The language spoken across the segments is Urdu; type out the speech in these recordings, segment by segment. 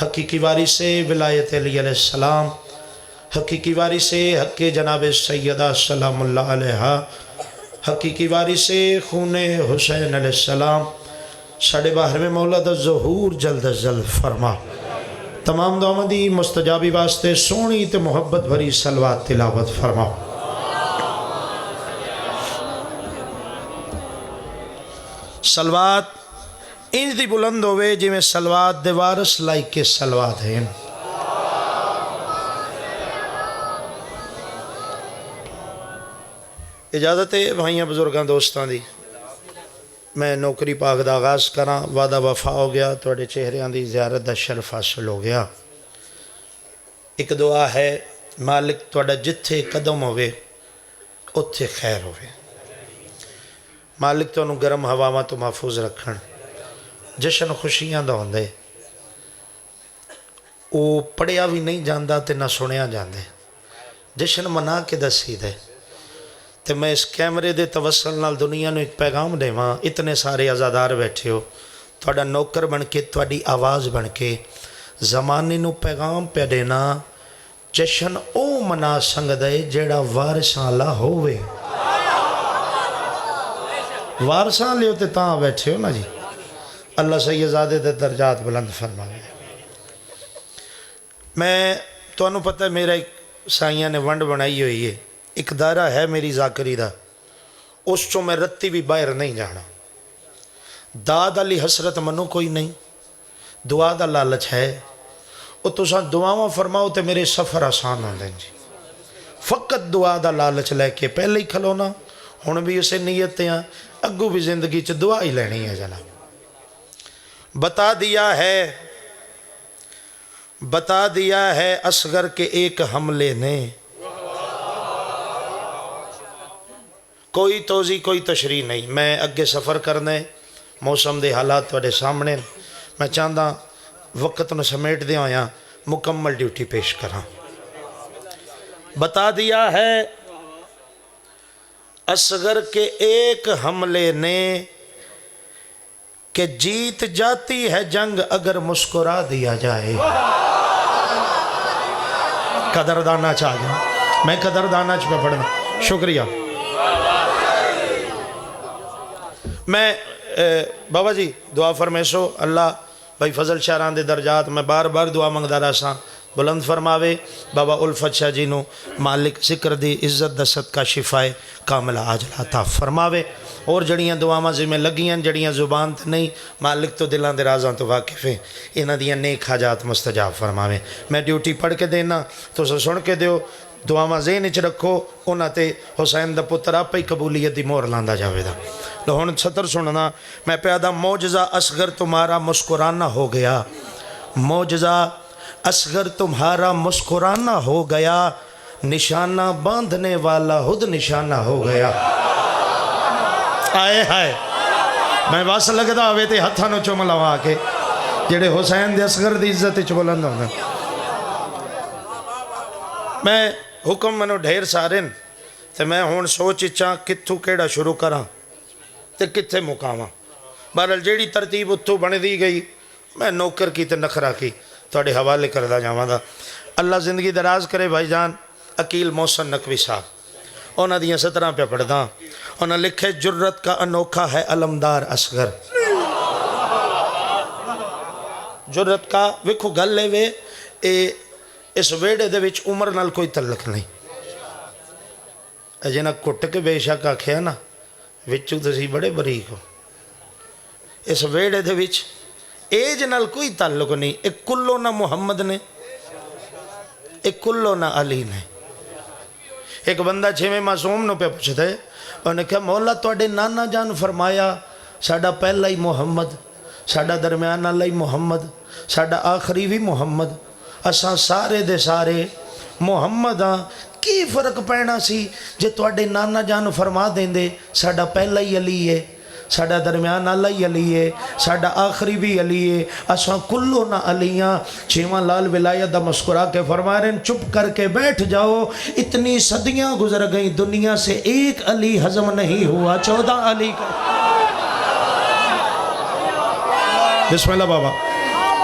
حقیقی وارث ولایت علی علیہ السلام، حقیقی وارث حق جناب سیدہ سلام اللہ علیہ، حقیقی وارث خون حسین علیہ السلام، ساڑھے باہر میں مولا دا ظہور جلد از جلد فرما۔ تمام دعاواں دی مستجابی واسطے سونی تے محبت بھری صلوات تلاوت فرما۔ صلوات انج دی بلند ہوئے جی میں صلوات دے وارث لائک کے صلوات ہیں۔ اجازت ہے بھائیاں بزرگاں دوستاں دی، میں نوکری پاک دا آغاز کراں، وعدہ وفا ہو گیا، توڑے چہریاں دی زیارت دا شرف حاصل ہو گیا۔ ایک دعا ہے، مالک توڑا جتھے قدم ہوئے اتھے خیر ہوئے، مالک تو انہوں گرم ہواواں تو محفوظ رکھن، جشن خوشیاں دا ہوندے، وہ پڑھیا بھی نہیں جاندہ تے نہ سنیا جاندے، جشن منا کے دسی دے۔ تے میں اس کیمرے دے توسل نال دنیا نو ایک پیغام دے ماں، اتنے سارے عزادار بیٹھے ہو، توڑا نوکر بن کے، توڑی آواز بن کے زمانے نو پیغام پہ دینا، جشن او منا سنگ دے جیڑا وارثاں اللہ ہوئے۔ وارثاں لے ہوتے تاں بیٹھے ہو نا جی، اللہ سیدزادے دے درجات بلند فرمائے۔ میں تو انہوں پتہ ہے میرا ایک سائیاں نے ونڈ بنائی ہوئی ہے، ایک دائرہ ہے میری ذاکری دا، اس چو میں رتی بھی باہر نہیں جانا، داد علی حسرت منو کوئی نہیں، دعا دا لالچ ہے، وہ تو ساں دعاواں فرماؤ تے میرے سفر آسان ہوں دیں جی، فقط دعا دا لالچ لے کے پہلے ہی کھلونا، ہون بھی اسے نیتیں ہیں، اگو بھی زندگی چ دعا ہی لینی ہے جناب۔ بتا دیا ہے اصغر کے ایک حملے نے، کوئی توضیح کوئی تشریح نہیں، میں اگے سفر کرنے، موسم دے حالات توڑے سامنے، میں چاہتا وقت نو سمیٹ دیا ہویا مکمل ڈیوٹی پیش کراں۔ بتا دیا ہے اصغر کے ایک حملے نے کہ جیت جاتی ہے جنگ اگر مسکرا دیا جائے۔ قدردانہ چاہ گیا، میں قدردانہ پہ پڑھنا، شکریہ۔ میں بابا جی دعا فرمیسو، اللہ بھائی فضل شاہران دے درجات میں بار بار دعا منگدہ رہا بلند فرماوے، بابا الفت شاہ جی نو مالک ذکر دی عزت دا صدقہ شفائے کاملہ عاجلہ عطا فرماوے، اور جڑیاں دعاواں میں لگیاں جڑیاں زبان تے نہیں، مالک تو دلان دے رازاں تو واقف ہیں، انہاں دیاں نیک حاجات مستجاب فرماوے۔ میں ڈیوٹی پڑھ کے دینا تو سن کے دیو، دعاواں ذہن وچ رکھو، انہاں تے حسین دا پتر آپ ہی قبولیت دی مہر لاندا جاوے دا۔ لہون چھتر سننا، میں پیدا معجزہ اصغر تمہارا مسکرانا ہو گیا، معجزہ اصغر تمہارا مسکرانا ہو گیا، نشانہ باندھنے والا خود نشانہ ہو گیا۔ آئے ہائے، میں بس لگتا ہوئے تے ہتھاں نو چوم لوا کے جڑے حسین دے اصغر دی عزت وچ بلند ہوندے۔ میں حکم منو ڈھیر سارے تے میں ہون سوچ چاں کتھوں کیڑا شروع کراں تے کتھے مقاماں، بہرحال جیڑی ترتیب اتھوں بن دی گئی، میں نوکر کی تے نخرہ کی توڑے حوالے کردہ جاواں دا۔ اللہ زندگی دراز کرے بھائی جان عقیل محسن نقوی صاحب، انہاں دیاں 17 پہ پڑھدا، انہاں لکھے جرت کا انوکھا ہے علمدار اصغر۔ جرت کا ویکھو گل لے وے، اس ویڑے دے وچ عمر نال کوئی تعلق نہیں، جنہاں کٹ کے بے شک آکھیا نا وچوں تسی بڑے بریک ہو، اس ویڑے دے وچ ایج نال کوئی تعلق نہیں، ایک کلو نہ محمد نے، ایک کلو نہ علی نے۔ ایک بندہ 6ویں معصوم نو پہ پوچھتا ہے، انہوں نے کہا مولا توڑے نانا جان فرمایا ساڑا پہلا ہی محمد، ساڑا درمیان اللہ ہی محمد، ساڑا آخری بھی محمد، اساں سارے دے سارے محمد ہاں، کی فرق پینا سی جے توڑے نانا جان فرما دیں دے ساڑا پہلا ہی علی ہے، ساڑا درمیان اللہ ہی علی ہے، ساڑا آخری بھی علی ہے، اساں کلو نہ علیاں۔ 6واں لال ولایت دا مسکرا کے فرما رہے ہیں چپ کر کے بیٹھ جاؤ، اتنی صدیاں گزر گئیں دنیا سے ایک علی ہضم نہیں ہوا، 14 علی کا۔ بسم اللہ بابا۔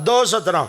217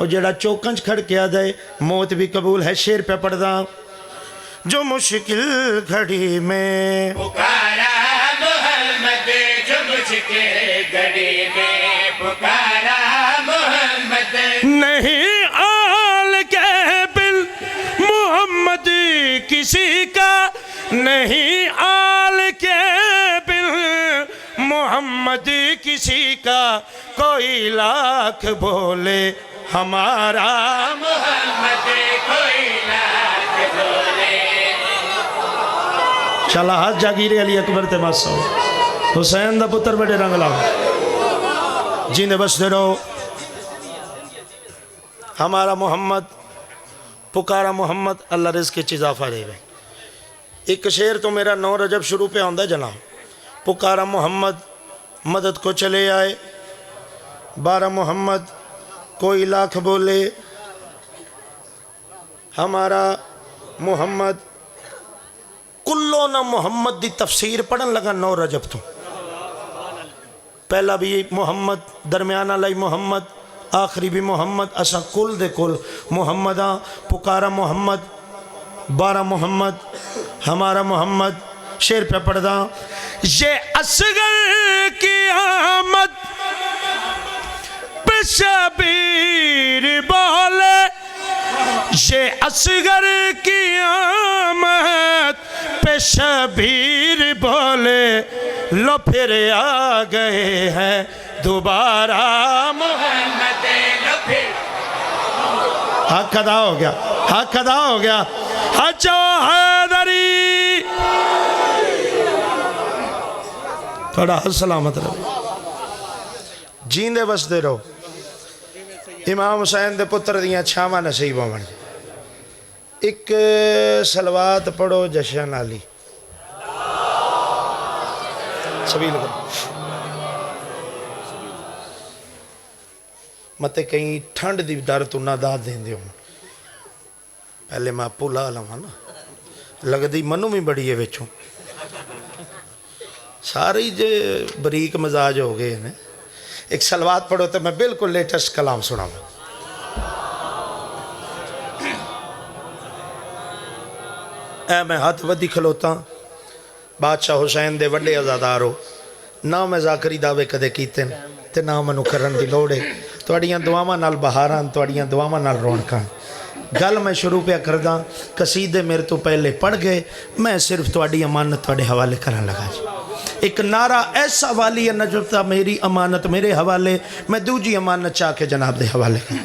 وہ جڑا چوکن چ کھڑکیا دے موت بھی قبول ہے. شیر پہ پڑھدا جو مشکل گھڑی میں پکارا محمد جو مشکل گھڑی میں پکارا محمد نہیں آل کے بل محمد کسی کا نہیں آل کے بل محمد کسی کا کوئی لاکھ بولے ہمارا محمد کوئی لاکھ بولے. چلا ہاتھ جاگیر علی اکبر تے ماسو حسین دا پتر بڑے رنگ لاؤ جیندے بستے رہو. ہمارا محمد پکارا محمد اللہ رزق کی اضافہ دے گئے. ایک شعر تو میرا 9 رجب شروع پہ آندا جناب. پکارا محمد مدد کو چلے آئے 12 محمد کوئی لاکھ بولے ہمارا محمد. کلو نہ محمد دی تفسیر پڑھن لگا 9 رجب تو. پہلا بھی محمد درمیانہ لائی محمد آخری بھی محمد اسا کل دے کل محمداں. پکارا محمد 12 محمد ہمارا محمد. شیر پہ پڑھدا یہ اصغر کی آمد پہ شبیر بولے یہ اصغر کی آمد پہ شبیر بولے لو پھر آ گئے ہیں دوبارہ محمد لو پھر حق ادا ہو گیا حق ادا ہو گیا. حجو حیدری تھوڑا سلامت رہو جیندے بسدے رہو. امام حسین دے پتر دیاں چھاواں نصیب ہون. ایک صلوات پڑھو جشن علی سبیل کرو متے کہیں ٹھنڈ دی ڈر تو نہ داد دیں دے ہوں. پہلے میں پولا لما نا لگ دی منو بھی بڑی ہے ویچوں ساری جو بریک مزاج ہو گئے ہیں. ایک صلوات پڑھو تو میں بالکل لیٹسٹ کلام سنا ہوں. اے میں ہاتھ ودی کھلوتا بادشاہ حسین دے وڈے عزادارو نہ میں ذاکری دعوے کدے کیتے تے نہ منو کرن دی لوڑے. تواڈیاں دعاواں نال بہاراں تواڈیاں دعاواں نال رونقاں. گل میں شروع پہ کرداں قصیدے میرے تو پہلے پڑھ گئے میں صرف تواڈی امانت تواڈے حوالے کرن لگا جی. ایک نعرہ ایسا والی ہے نجفتا میری امانت میرے حوالے میں دوجی امانت چاہ کے جناب دے حوالے کریں.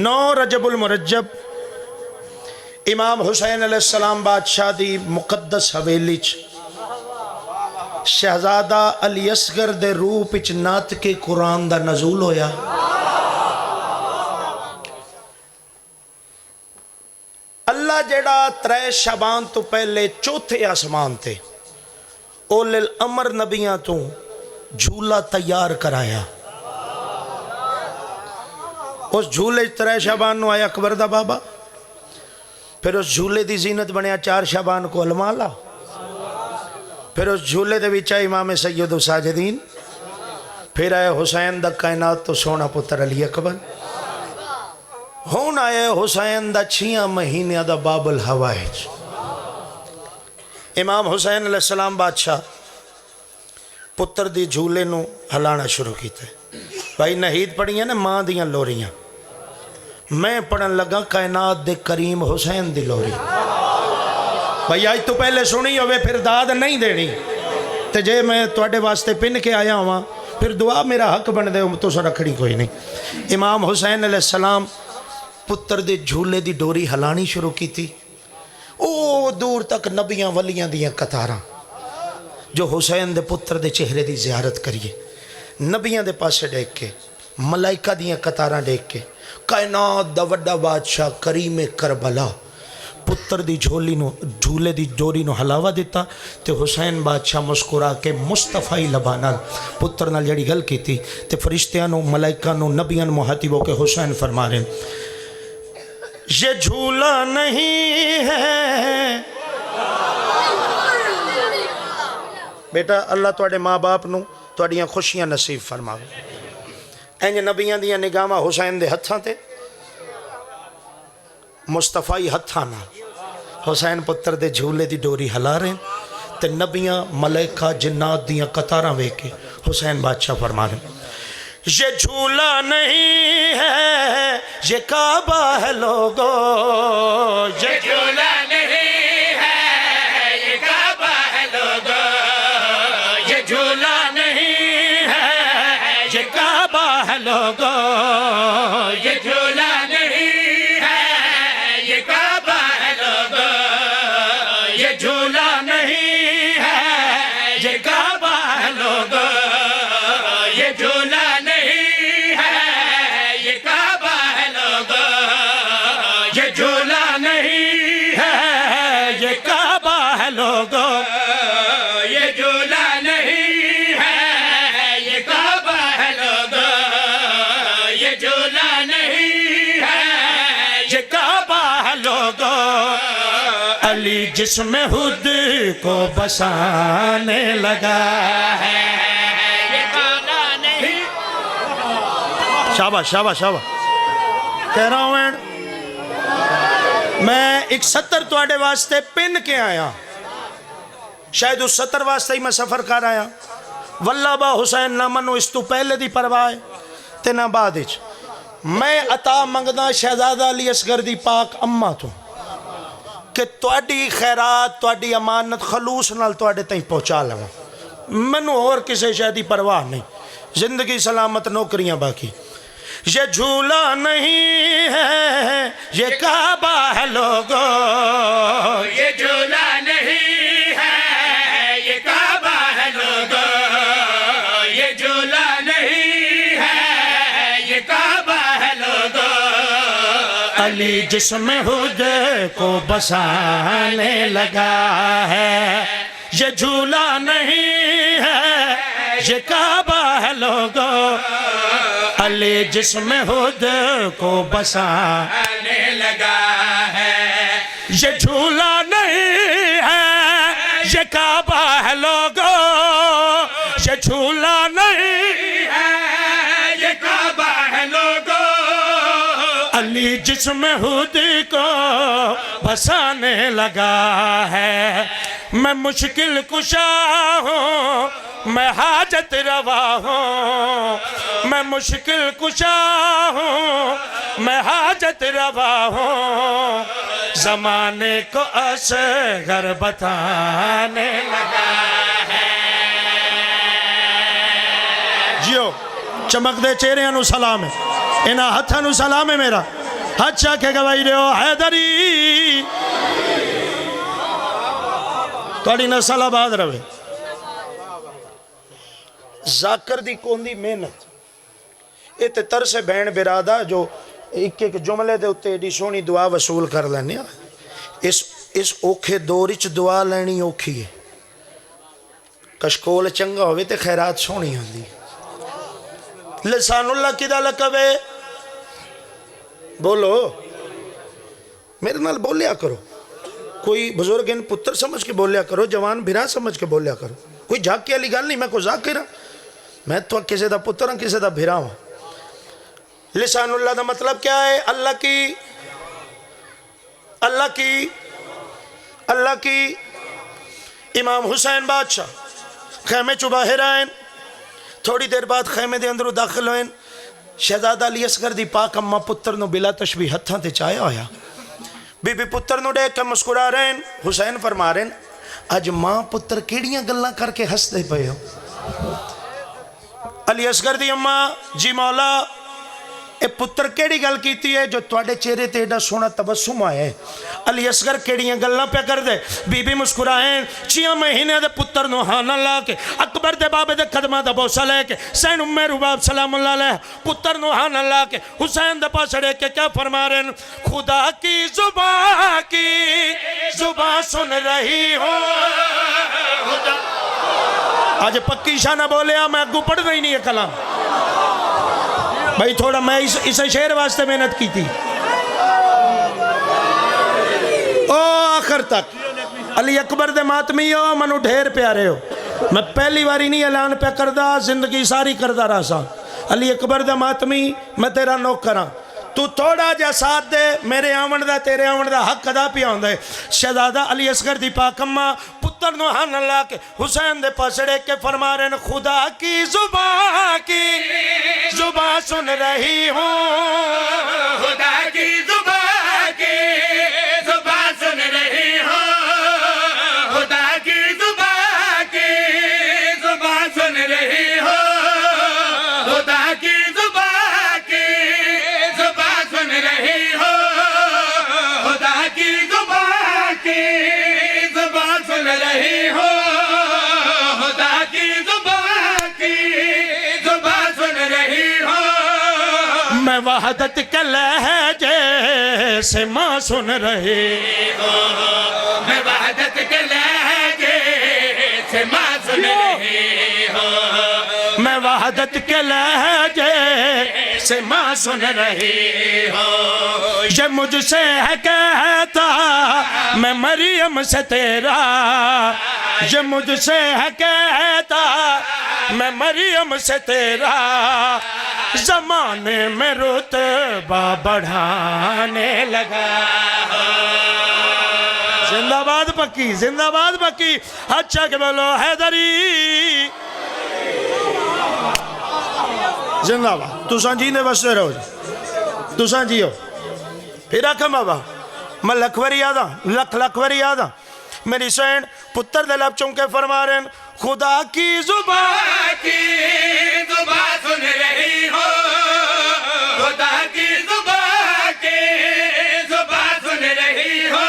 9 رجب المرجب امام حسین علیہ السلام بادشاہ دی مقدس حویلی چ شہزادہ علی اصغر دے روپ وچ نعت کے قرآن دا نزول ہویا. اللہ جڑا 3 شعبان تو پہلے 4تھے آسمان تے اول الامر نبیاں تو جھولا تیار کرایا. اس جھولے 3 شعبان نو آیا اکبر دا بابا. پھر اس جھولے دی زینت بنیا 4 شعبان کو المالا. پھر اس جھولے دے وچ امام سید ساجدین. پھر آئے حسین دا کائنات تو سونا پتر علی اکبر. ہون آئے حسین دا 6 مہینے دا باب الحوائج. امام حسین علیہ السلام بادشاہ پتر دی جھولے نو ہلانا شروع کیتے. بھائی نہید پڑھیاں نا ماں دیاں لوریاں میں پڑھن لگا کائنات دے کریم حسین دی لوری. بھائی آج تو پہلے سنی ہوئے پھر داد نہیں دینی تے جے میں تواڈے واسطے پن کے آیا ہوا پھر دعا میرا حق بن دے تو سا رکھنی کوئی نہیں. امام حسین علیہ السلام پتر دے جھولے دی ڈوری ہلانی شروع کی تھی. او دور تک نبیاں ولیاں دیاں قطاراں جو حسین دے پتر دے چہرے دی زیارت کریے نبیاں دے پاسے دیکھ کے ملائکہ دیاں قطاراں دیکھ کے کائنات دا وڈا بادشاہ کریم کربلا پتر دی جھولے دی ڈوری نو ہلاوا دیتا تے حسین بادشاہ مسکرا کے مصطفی لبانال پتر نال جڑی گل کی تھی تے فرشتیاں نو ملائکہ نو نبیاں نو مخاطب ہو کے حسین فرما رہے یہ جھولا نہیں ہے بیٹا اللہ تواڈے ماں باپ نو تواڈیاں خوشیاں نصیب فرماوے انج نبیاں دیاں نگاہاں حسین دے ہتھاں تے مصطفی ہتھاں نال حسین پتر دے جھولے دی ڈوری ہلا رہے تے نبیاں ملائکہ جنات دیاں قطاراں ویکھ کے حسین بادشاہ فرما رہے یہ جھولا نہیں ہے یہ کعبہ ہے لوگو یہ جھولا نہیں ہے یہ کعبہ ہے لوگو یہ جھولا نہیں ہے یہ کعبہ ہے لوگو یہ جھولا نہیں ہے یہ کعبہ ہے لوگو یہ جھولا نہیں ہے یہ کعبہ ہے لوگو یہ جھولا نہیں ہے یہ کعبہ ہے لوگو یہ جھولا نہیں ہے یہ کعبہ ہے لوگو یہ جھولا نہیں ہے یہ کعبہ ہے لوگو یہ جھولا نہیں ہے یہ کعبہ ہے لوگو علی جسم خود کو بسانے لگا ہے یہ جھولا نہیں شاباش شاباش شاباش کہہ رہا ہوں میں ایک سطر تواڈے واسطے پن کے آیا شاید اس سطر واسطے ہی میں سفر کر آیا واللہ با حسین نہ منو اس تو پہلے دی پرواہ تے نہ بعد وچ میں عطا منگدا شہزادہ علی اصغر دی پاک اماں تو کہ تواڈی خیرات تواڈی امانت خلوص نال تواڈے تائیں پہنچا لواں مینوں اور کسے شے دی پرواہ نہیں زندگی سلامت نوکریاں باقی یہ جھولا نہیں ہے یہ کعبہ ہے لوگو یہ جھولا نہیں ہے یہ کعبہ ہے لوگو یہ جھولا نہیں ہے یہ کعبہ ہے لوگو علی جسم خود کو بسانے لگا ہے یہ جھولا نہیں ہے یہ کعبہ ہے لوگو علی جسم خود کو بسانے لگا ہے یہ جھولا نہیں ہے یہ کعبہ ہے لوگو یہ جھولا نہیں ہے یہ کعبہ ہے لوگو علی جسم خود کو بسانے لگا ہے میں مشکل کشا ہوں میں حاجت روا ہوں میں مشکل کشا ہوں میں حاجت روا ہوں زمانے کو اصغر بتانے لگا ہے جیو چمک دے چہرے انو سلام ہے انہا ہتھا نو سلام ہے میرا ہاتھ چاہ کے گوائی رہے ہو حیدری توڑی نسل آباد روے ذاکر دی کوندی محنت یہ تے ترس بین برادا جو ایک ایک جملے دے اتے ایڈی سونی دعا وصول کر لینے اس اوکھے دوریچ دعا لینی اوکھی ہے کشکول چنگا ہوئے تے خیرات سونی ہوندی لسان اللہ کی دا لکبے بولو میرے نال بولیا کرو کوئی بزرگ ان پتر سمجھ کے بولیا کرو جوان بھرا سمجھ کے بولیا کرو کوئی جھاکی علی گل نہیں میں کوئی ذاکر ہوں میں تو کسی دا پتر ہوں کسی دا بھرا ہوں لسان اللہ دا مطلب کیا ہے اللہ کی امام حسین بادشاہ خیمے چو باہر آئیں تھوڑی دیر بعد خیمے دے اندروں داخل ہوئیں شہزادہ علی اصغر دی پاک اماں پتر نو بلا تشبیہ ہتھاں تے چایا ہویا بی بی پتر نو دیکھ کے مسکرا رہے ہیں حسین فرما رہے ہیں اج ماں پتر کیڑیاں گلاں کر کے ہس دے پئے ہو علی اصغر دی اماں جی مولا اے پتر کیڑی گل کیتی ہے جو تواڈے چہرے تے ایڈا سونا تبسم آیا ہے علی اصغر کیڑیاں گلاں پہ کر دے بی بی مسکرائیں 6 مہینے دے پتر نو ہانا لا کے اکبر دے بابے دے قدماں دا بوسہ لے کے سین ام رباب سلام اللہ علیہ پتر نو ہانا لا کے حسین دے پاس اڑے کے کیا فرما رہے ہیں خدا کی زبان سن رہی ہو آج پکی شاہ نہ بولیا میں اگو پڑھ رہی نہیں ہے کلام بھائی تھوڑا میں اسے شعر واسطے محنت کی تھی او آخر تک علی اکبر دے ماتمی ہو منو ڈھیر پیارے ہو میں پہلی باری نہیں اعلان پہ کردا، زندگی ساری کردا رہا سا۔ علی اکبر دا ماتمی میں تیرا نوکر ہاں، تو تھوڑا جا ساتھ دے، میرے آمن دا تیرے آمن دا حق ادا پیا ہوندا ہے۔ شہزادہ علی اصغر دی پاک اماں پتر نو ہن لا کے حسین دے پاسڑے کے فرما رہے ہیں، خدا کی زبان سن رہی ہوں، خدا کی زبان سن رہی ہوں، خدا کی زبان سن رہی ہوں، خدا کی زبان سن رہی ہوں، خدا کی زبان سن رہی ہوں، خدا کی زبان سن رہی ہوں، میں وحدت کے لہجے سے ماں سن رہی، میں وحدت کے لہجے سے ماں سن رہی ہوں، میں وحدت کے لہجے سے ماں سن رہی ہوں، یہ مجھ سے ہے کہتا میں مریم سے تیرا، یہ مجھ سے ہے کہتا میں مریم سے تیرا، زمانے میں رتبہ بڑھانے لگا۔ زندہ باد پکی، زندہ باد پکی، اچھا کہ بولو حیدری زندہ باد۔ تساں جیندے بستے رہو جی، تساں جیو پھر آکھم بابا میں لکھوری یادا، لکھوری یادا میری سین پتر دے لب چونکے فرما رہے ہیں، خدا کی زبان سن رہی ہو، خدا کی زبان سن رہی ہو،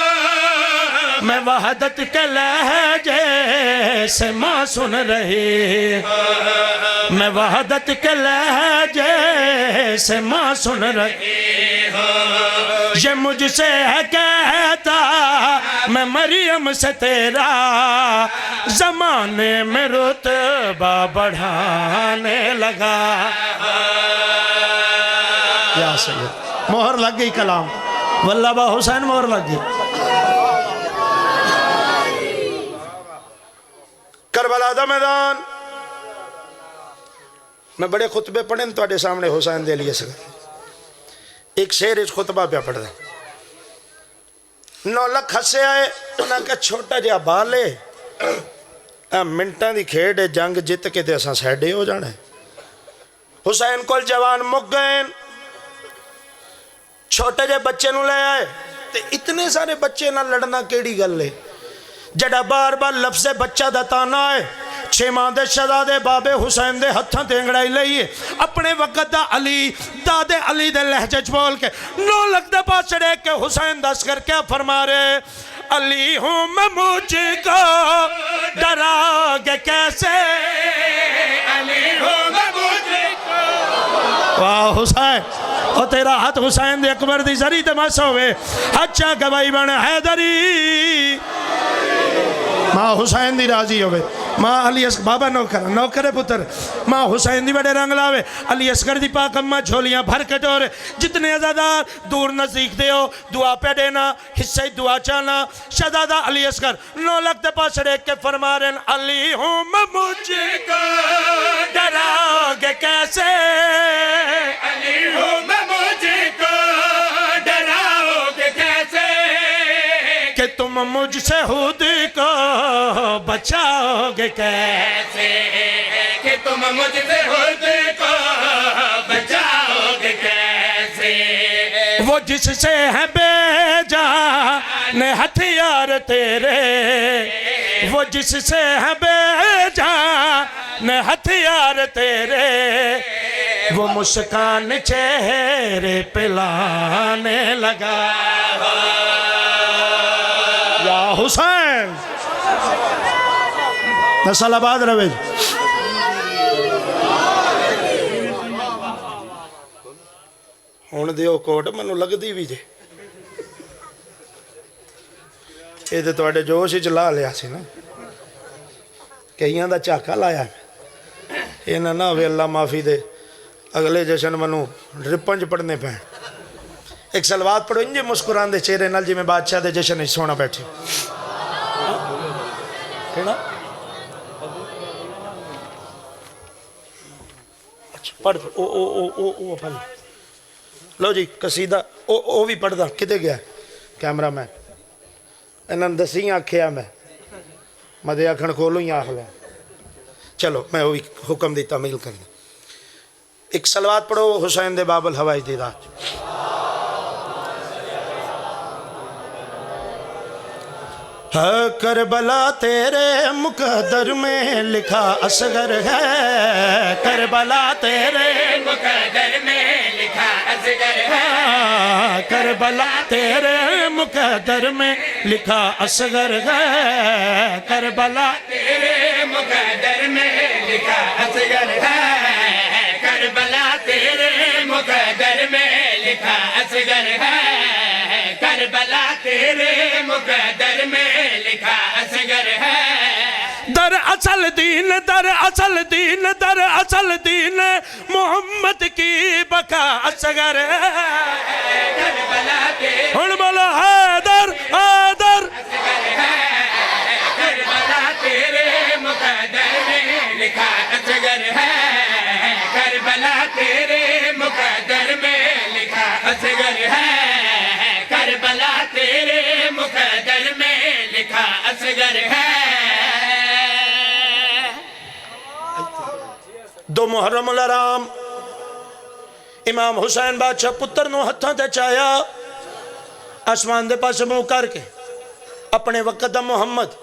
میں وحدت کے لہجے سے ماں سن رہی، میں وحدت کے لہجے سے ماں سن رہی، یہ مجھ سے ہے کہتا میں مریم سے تیرا، زمانے میں رتبہ بڑھانے لگا۔ یا سید مہر لگ گئی کلام، واللہ با حسین مہر لگ گئی۔ کربلا دا میدان میں بڑے خطبے پڑھیں تو سامنے حسین دے لیے سکتے، ایک شعر اس خطبہ پہ پڑھ دیں۔ 9 لکھ ہسے آئے انہاں کا چھوٹا جہا بالے، منٹاں دی کھیڑ جنگ جت کے تے اساں سیڈے ہو جانا ہے۔ حسین کول جوان مک گئے، چھوٹے جے بچے نو لے آئے، تے اتنے سارے بچے نہ لڑنا کیڑی گل ہے، جڑا بار بار لفظ بچہ دا تانا ہے۔ 6 ماہ دے شہزادے بابے حسین دے ہتھاں تے انگڑائی لئیے، اپنے وقت دا علی دادے علی دے لہجے چ بول کے 9 لکھ دے پاس چڑھے کے حسین دس کر کیا فرما رہے، علی ہوں میں مجھ کو ڈرا گے کیسے، علی ہوں میں مجھ کو۔ واہ حسین، اور تیرا ہاتھ حسین دے اکبر دی زری تے مس ہوئے، اچھا گواہی بن حیدری، ماں حسین دی راضی ہوئے، ماں علی اصغر بابا نوکر پتر، ماں حسین دی بڑے رنگ لاوے، علی اصغر دی پاک اماں جھولیاں بھر کے ڈورے، جتنے عزادار دور نزدیک دے ہو دعا پہ دینا، حصہ دعا چانا۔ شہزادہ علی اصغر 9 لکھ دے پاس ریک کے فرما رہے ہیں، علی ہوں میں مجھ کو ڈراؤ گے کیسے، علی ہوں میں مجھ کو ڈراؤ گے کیسے، کہ تم مجھ سے خود کو بچاؤ گے کیسے، کہ تم مجھ سے خود کو بچاؤ گے کیسے، وہ جس سے ہے بے جان ہتھیار تیرے، وہ جس سے ہے بے جان ہتھیار تیرے، وہ مسکان چہرے پہ لانے لگا۔ یا حسین نسل آباد روے۔ ہون دیو کوٹ منو لگ دی بھی جے، یہ تو توڑے جوش ہی چلا لیا سی نا، کئیاں دا چاکا لایا یہ نہ ہوئے اللہ معافی دے، اگلے جشن منو رپنج پڑھنے پہ۔ ایک سلوات پڑھو انجے مسکران دے چہرے نال جی میں بادشاہ دے جشن ہی سونا بیٹھے۔ کہنا پڑھ او پڑھ لو جی قصیدہ او بھی پڑھدا کتے گیا کیمرہ مین انہاں دسی آکھیا میں دے آکھن کھولو ہی آکھ لیں چلو میں وہی حکم دی تعمیل کر دیں ایک صلوات پڑھو حسین دے باب الحوائج دی رات کربلا تیرے مقدر میں لکھا اصغر ہے کربلا تیرے مقدر میں لکھا اصغر ہے کربلا تیرے مقدر میں لکھا اصغر ہے کربلا تیرے مقدر میں لکھا اصغر ہے کربلا تیرے مقدر میں لکھا اصغر ہے کربلا تیرے مقدر میں لکھا اصغر ہے در اصل دین در اصل دین در اصل دین محمد کی بقا اصغر ہے کربلا تیرے ہن بولو حیدر حیدر کربلا تیرے مقدر میں لکھا اصغر ہے کربلا تیرے مقدر میں لکھا اصغر ہے کربلا تیرے مقدر میں لکھا اصغر ہے دو محرم الحرام امام حسین بادشاہ پتر نو ہتھاں تے چایا آسمان دے پاس منہ کر کے اپنے وقت دا محمد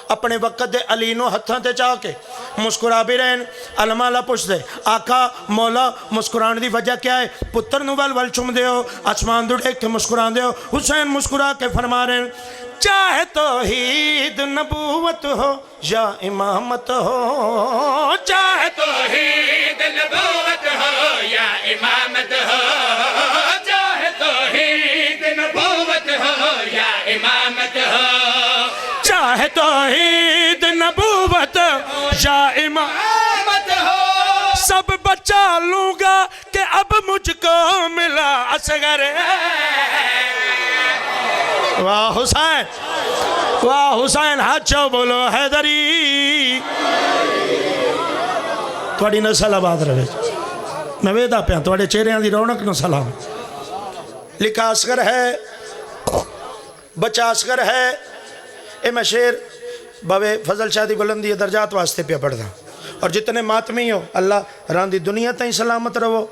اپنے وقت دے علی نو ہتھاں تے چاہ کے مسکرا بھی رہن علماء پوچھ دے آقا مولا مسکران دی وجہ کیا ہے پتر نو ول چم دے ہو آسمان دو دیکھ کے مسکران دے ہو حسین مسکرا کے فرما رہے چاہے توحید نبوت ہو یا امامت ہو چاہے توحید نبوت ہو یا امامت ہو چاہے توحید نبوت ہو یا امامت ہو چاہے توحید نبوت یا امامت ہو سب بچا لوں گا کہ اب مجھ کو ملا اصغر واہ حسین ہاتھ چاو بولو حیدری تھوڑی نسل آباد رہے میں ویدہ پہ تھوڑے چہرے دی رونق نو سلام لکھا اصغر ہے بچہ اصغر ہے اے میں شیر بابے فضل شاہ دی بلندی درجات واسطے پہ پڑھ دا اور جتنے ماتمی ہو اللہ راندی دنیا تائیں سلامت رہو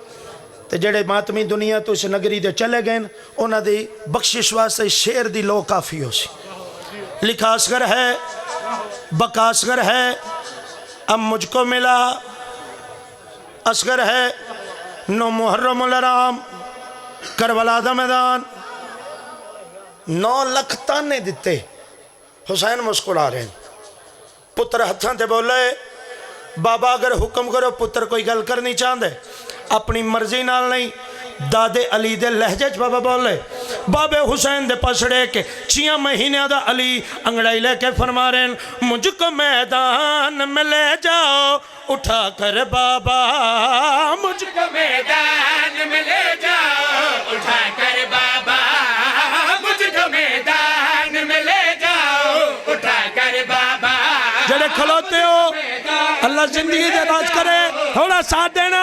تے جڑے ماتمی دنیا تو اس نگری دے چلے گئے انہاں دی بخشش واسطے شیر دی لو کافی ہو سی لکھا اصغر ہے بقا اصغر ہے اب مجھ کو ملا اصغر ہے نو محرم الحرام کربلا دا میدان 9 لکھ تانے دیتے حسین مسکرا رہے ہیں پتر ہتھاں تے بولے بابا اگر حکم کرو پتر کوئی گل کرنی چاہندے اپنی مرضی نال نہیں دادے علی دے لہجے چ بابا بولے بابے حسین دے پسڑے کے 6 مہینے دا علی انگڑائی لے کے فرما رہے ہیں مجھ کو میدان میں لے جاؤ اٹھا کر بابا مجھ کو میدان میں لے جاؤ اٹھا کر بابا مجھ کو میدان میں لے جاؤ اٹھا کر بابا جڑے کھلوتے ہو اللہ زندگی دے راج کرے تھوڑا ساتھ دینا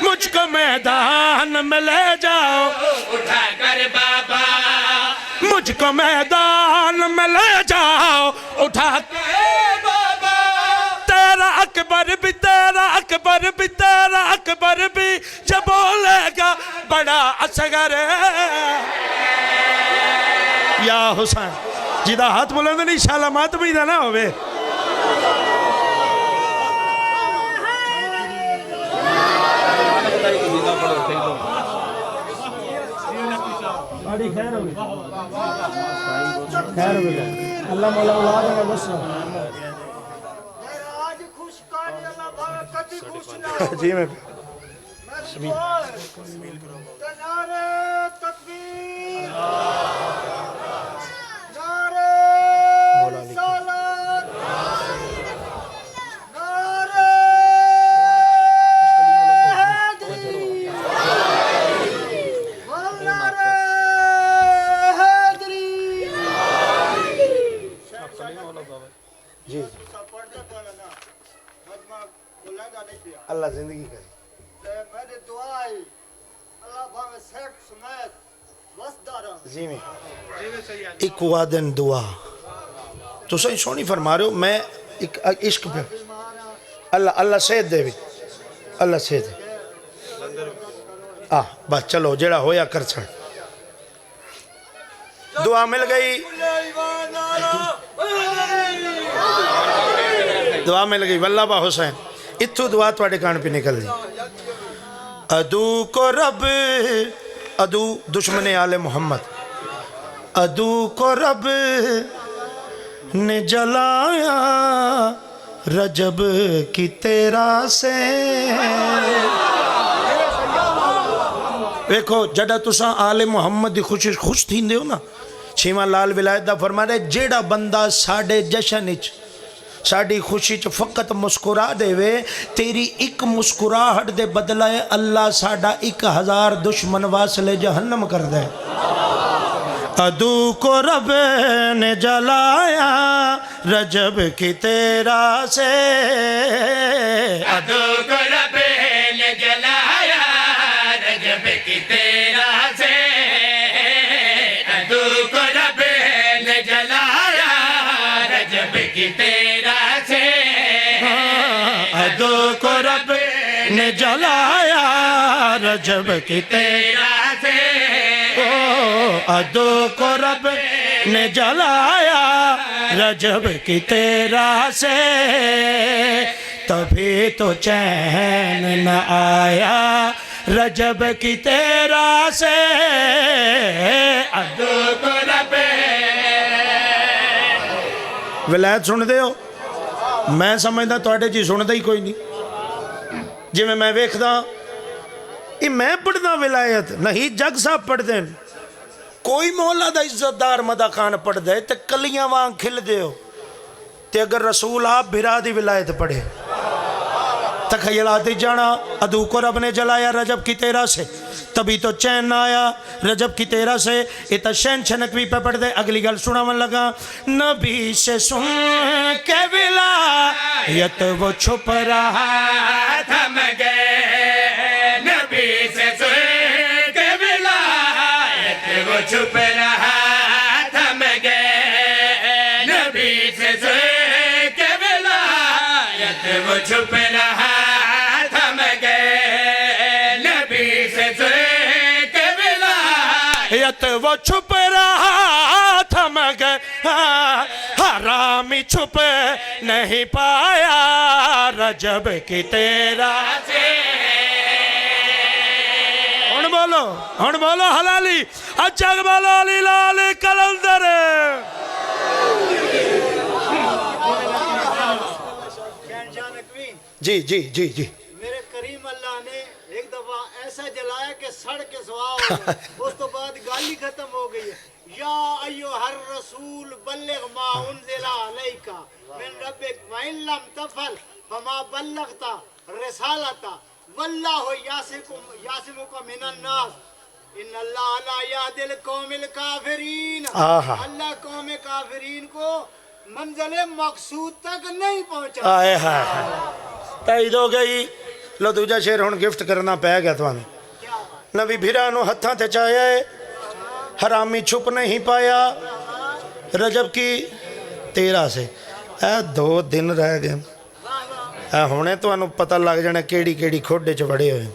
مجھ کو میدان میں لے جاؤ اٹھا کر بابا مجھ کو میدان میں لے جاؤ اٹھا کر بابا تیرا اکبر بھی تیرا اکبر بھی تیرا اکبر بھی جب بولے گا بڑا اصغر یا حسین جیدہ ہاتھ بولے نہیں شالا ماتمی دا نہ ہوئے خیر ہوگی اللہ مولا اولاد ہے بس جی میں اللہ زندگی کرے جی میں ایک وعدن دعا تو صحیح سونی فرما رہے ہو. میں ایک عشق پہ اللہ صحت دے بھی اللہ صحت بس چلو جڑا ہویا کر چھڑ. دعا مل گئی دعا مل گئی واللہ با حسین اتھو دعا تواڈے کان پہ نکل دی. عدو کو رب عدو دشمن آل محمد عدو کو رب نے جلایا رجب کی تیرا سے. ویکھو جڑا تساں آل محمد دی خوش تھیندے ہو نا چھیواں لال ولایت دا فرما رہے جیڑا بندہ ساڑے جشن اچ ساڑی خوشی چ فقط مسکرا دے وے تیری ایک مسکراہٹ دے بدلائے اللہ ساڑا 1000 دشمن واصل جہنم کر دے. عدو کو رب نے جلایا رجب کی تیرا سے عدو کو رب نے جلایا رجب کی تیرا سے عدو کو رب نے جلایا رجب کی تیرا سے عدو کو رب نے جلایا رجب کی تیرا سے عدو کو رب نے جلایا رجب کی تیرا سے تبھی تو چین نہ آیا رجب کی تیرا سے. عدو کو رب ولایت سن دے ہو میں سمجھدا تواڈے جی سن دے ہی کوئی نہیں. جی میں ویکھدا یہ میں پڑھدا ولایت نہیں جگ صاحب پڑھ دیں کوئی مولا دا عزت دار مدہ خان پڑھ دے تے کلیاں وہاں کھل دے ہو تے اگر رسول آپ بھرا دی ولایت پڑھے تخیلاتی جانا عدو کو رب نے جلایا رجب کی تیرا سے تبھی تو چین نہ آیا رجب کی تیرا سے. اتا شین چھنکوی پہ پڑھ دے اگلی گل سنا من لگا. نبی سے سن کے ولایت وہ چھپ رہا تھم گئے نبی سے سن کے ولایت وہ چھپ رہا تھم گئے نبی سے سن کے ولایت وہ چھپ رہا تھم گئے نبی سے سن کے ولایت وہ چھپ رہا تھم گئے حرامی چھپ نہیں پایا رجب کی تیرا سے. ہن بولو حلالی اچھا بولو علی لال کلندر. جی جی جی جی میرے کریم اللہ نے ایک دفعہ ایسا جلایا کہ سڑ کے سوا ہو گیا. اس تو بعد گالی ختم ہو گئی ہے. یا ایوہ الرسول بلغ ما انزل علیکا من ربک وَإِن لَمْ تَفْعَلْ فَمَا بَلَّغْتَ رِسَالَتَ وَاللَّهُ يَعْصِمُكَ مِنَ النَّاسِ ان اللہ لا یہدی القوم الکافرین. اللہ قوم کافرین کو منزل مقصود تک نہیں پہنچا. آئے ہائے تائید ہو گئی. لو دوجہ شیر ہون گفٹ کرنا پہ گیا تو ہمیں نبی بھیرانو ہتھاں تے چاہیا ہے حرامی چھپ نہیں پایا رجب کی 13 سے. 2 دن رہ گئے ہونے تو انہوں پتہ لگ جانا کیڑی کیڑی کھوڑے چ بڑے ہوئے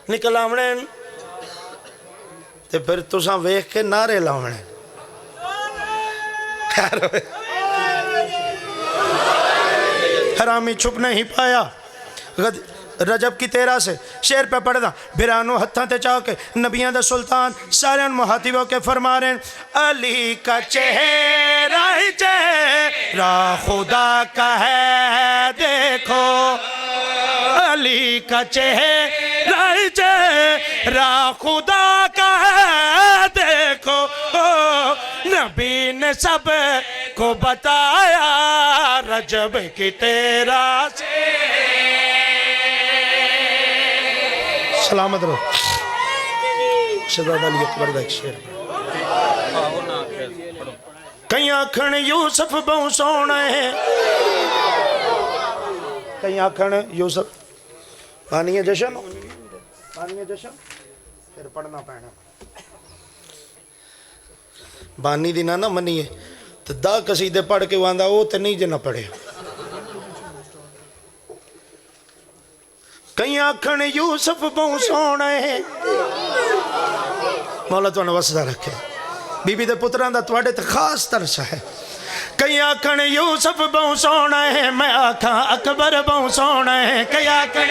نکل آمنے تے پھر تساں ویکھ کے نعرے لاؤنے حرامی چھپ نہیں پایا رجب کی 13 سے. شیر پہ پڑھ دا بھرانو ہتھاں تے چاہ کے نبیاں دا سلطان سارے محاتبوں کے فرما رہے ہیں علی کا چہرہ ہی چہرہ خدا کا ہے دیکھو علی کا چہرہ ہی چہرہ خدا کا ہے دیکھو نبی نے سب کو بتایا رجب کی 13 سے. سلامت رہو. شہزادہ علی اکبر دا ایک شعر کئی آکھن یوسف بہو سونا ہے کئی آکھن یوسف پانی جشن ਫਿਰ ਪੜਨਾ ਪੈਣਾ ਬਾਨੀ ਦੀ ਨਾ ਮੰਨੀਏ ਤੇ 10 ਕਸੀਦੇ ਪੜ ਕੇ ਆਂਦਾ ਉਹ ਤੇ ਨਹੀਂ ਜਿੰਨਾ ਪੜਿਆ ਕਈ ਆਖਣ ਯੂਸਫ ਬਹੁ ਸੋਹਣਾ ਹੈ ਮੌਲਾ ਤੁਹਾਨੂੰ ਵਸਦਾ ਰੱਖੇ ਬੀਬੀ ਦੇ ਪੁੱਤਰਾਂ ਦਾ ਤੁਹਾਡੇ ਤੇ ਖਾਸ ਤਰਸ ਹੈ ਕਈ ਆਖਣ ਯੂਸਫ ਬਹੁ ਸੋਹਣਾ ਹੈ ਮੈਂ ਆਖਾਂ ਅਕਬਰ ਬਹੁ ਸੋਹਣਾ ਹੈ ਕਈ ਆਖਣ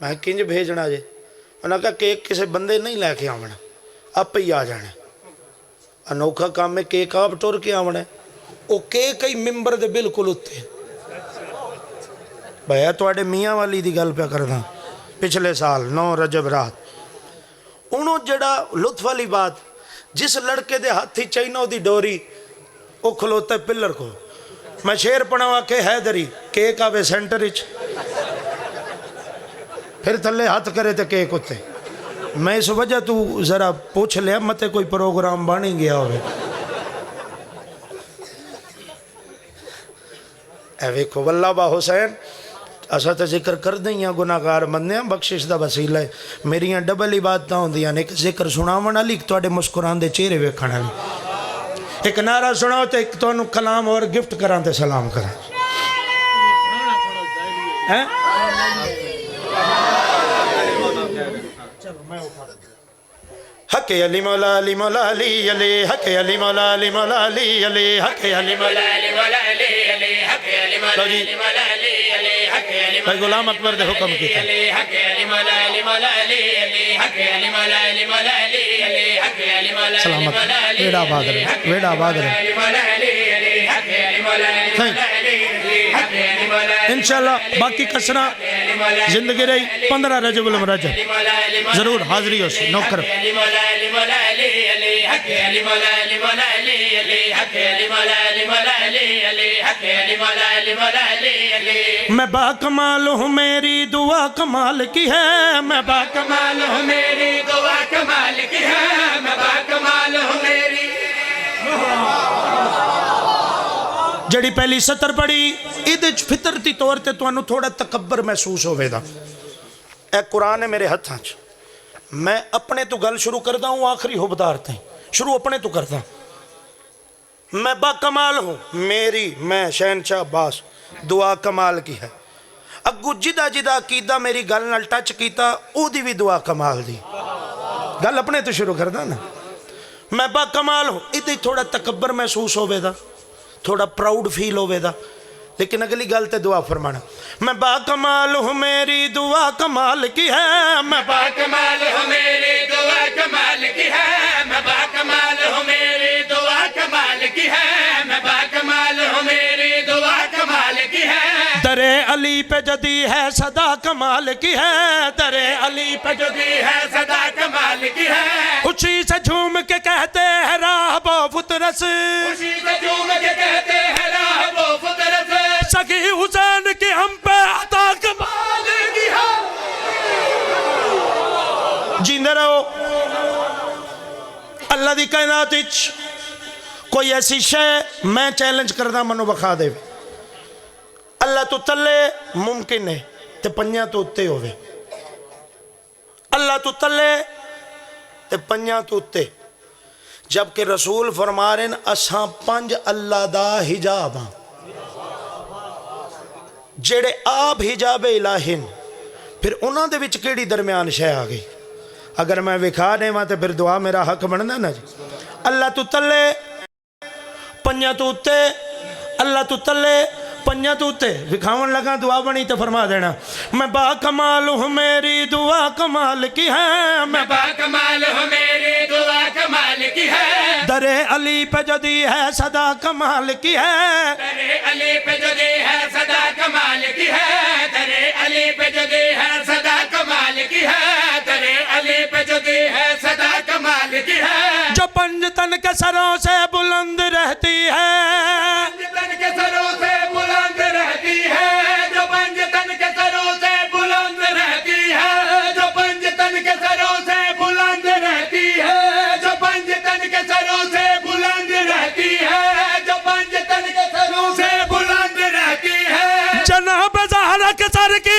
میں کنج بھیجنا جے؟ انہوں نے کہا کیک کسی بندے نہیں لے کے آونا، آپ ہی آ جانا۔ انوکھا کام میں کیک آپ ٹور کے آونا ہے، وہ کیک ہی ممبر دے بالکل اتنے۔ بھیا تواڈے میاں والی دی گل پہ کرنا، پچھلے سال 9 رجب رات انہوں جڑا لطف والی بات، جس لڑکے دے ہاتھی چائنا دی ڈوری وہ کھلوتا ہے پلر کو، میں شیر پڑھاوا کہ حیدری کیک آوے سینٹر اچ، پھر تھلے ہاتھ کرے تے کیک ہوتے۔ میں اس وجہ تو ذرا پوچھ لیا متے کوئی پروگرام بانی گیا ہوئے۔ اے ویکھو واللہ با حسین اسا تے ذکر کر دئیاں گناہگار بندے ہیں، بخشش دا وسیلہ ہے، میریاں ڈبل عبادتاں ہوندیاں نے، ایک ذکر سناون والی، ایک تواڈے مسکران دے چہرے ویکھن والی۔ ایک نعرہ سناؤ تے ایک تانوں کلام اور گفٹ کراں تے سلام کراں۔ حق علی مولا علی مولا علی علی، حق علی مولا علی مولا علی علی، حق علی مولا علی مولا علی علی، حق علی مولا علی مولا علی علی، حق علی بھائی غلام اکبر دے حکم کیتا، حق علی مولا علی مولا علی علی، حق علی مولا علی مولا علی علی، حق علی مولا علی مولا علی، ویڑا آباد رہے، ویڑا آباد رہے انشاءاللہ۔ باقی کسرہ زندگی رہی 15 رجب المرجب ضرور حاضری ہو سی نوکر۔ میں با کمال ہوں میری دعا کمال کی ہے، میں با کمال ہوں میری دعا کمال کی ہے، میں با کمال ہوں میری۔ جڑی پہلی سطر پڑھی ایدج فطرتی طور تے تو انہوں تھوڑا تکبر محسوس ہوئے دا۔ اے قرآن ہے میرے ہتھاں چ، میں اپنے تو گل شروع کردا ہوں، آخری ہو بدارتے ہیں، شروع اپنے تو کردا ہوں۔ میں با کمال ہوں میری، میں شہنشاہ عباس دعا کمال کی ہے۔ اگو جدہ جدہ عقیدہ میری گل نال ٹچ کیتا او دی بھی دعا کمال دی، گل اپنے تو شروع کردا نا۔ میں با کمال ہوں، ادھے تھوڑا تکبر محسوس ہوئے دا، تھوڑا پراؤڈ فیل ہوئے دا، لیکن اگلی گل تے دعا فرمانا۔ میں با کمال ہوں میری دعا کمال کی ہے، میں با کمال ہوں میری دعا کمال کی ہے، میں با کمال ہوں میری دعا کمال کی ہے، میں با کمال ہوں میری دعا کمال کی ہے۔ در علی پہ جدی ہے صدا کمال کی ہے، در علی پہ جدی ہے صدا کمال کی ہے۔ اسی سے جھوم کے کہتے ہیں راہ بو فطرس، اسی سے جھوم کے کہتے ہیں راہ بو فطرس، سخی حسین کی ہم پہ عطا کمال کی ہے۔ جیندے رہو اللہ دی کائنات وچ کوئی ایسی شے میں چیلنج کرنا منو بخا دے، اللہ تو تلے ممکن ہے تے پنجاں تو اتے ہوئے، اللہ تو تلے تے پنجاں تو اتے، جبکہ رسول فرما رہے ہیں اساں 5 اللہ دا حجاب ہاں، جڑے آپ حجاب الہین، پھر انہاں دے وچ کیڑی درمیان شے آ گئی؟ اگر میں وکھا دے وہاں تے پھر دعا میرا حق بننا نا جی۔ اللہ تو تلے پنجاں تو اتے، اللہ تو تلے پنجاں تو اتے، وکھاون لگا دعا بنی تو فرما دینا۔ میں با کمال ہوں میری دعا کمال کی ہے، میں با کمال ہوں میری دعا کمال کی ہے۔ در علی پہ جدی ہے صدا کمال کی ہے، در علی پہ جدی ہے صدا کمال کی ہے، در علی پہ جدی ہے صدا کمال کی ہے، در علی پہ جدی ہے صدا کمال کی ہے۔ جو 5 تن کے سروں سے بلند رہتی ہے، 5 تن کے سروں سے بلند رہتی ہے، جو 5 تن کے سروں سے بلند رہتی ہے، جو 5 تن کے سروں سے بلند رہتی ہے، جو 5 تن کے سروں سے بلند رہتی ہے، جو 5 تن کے سروں سے بلند رہتی ہے۔ جناب زہرا کے سر کی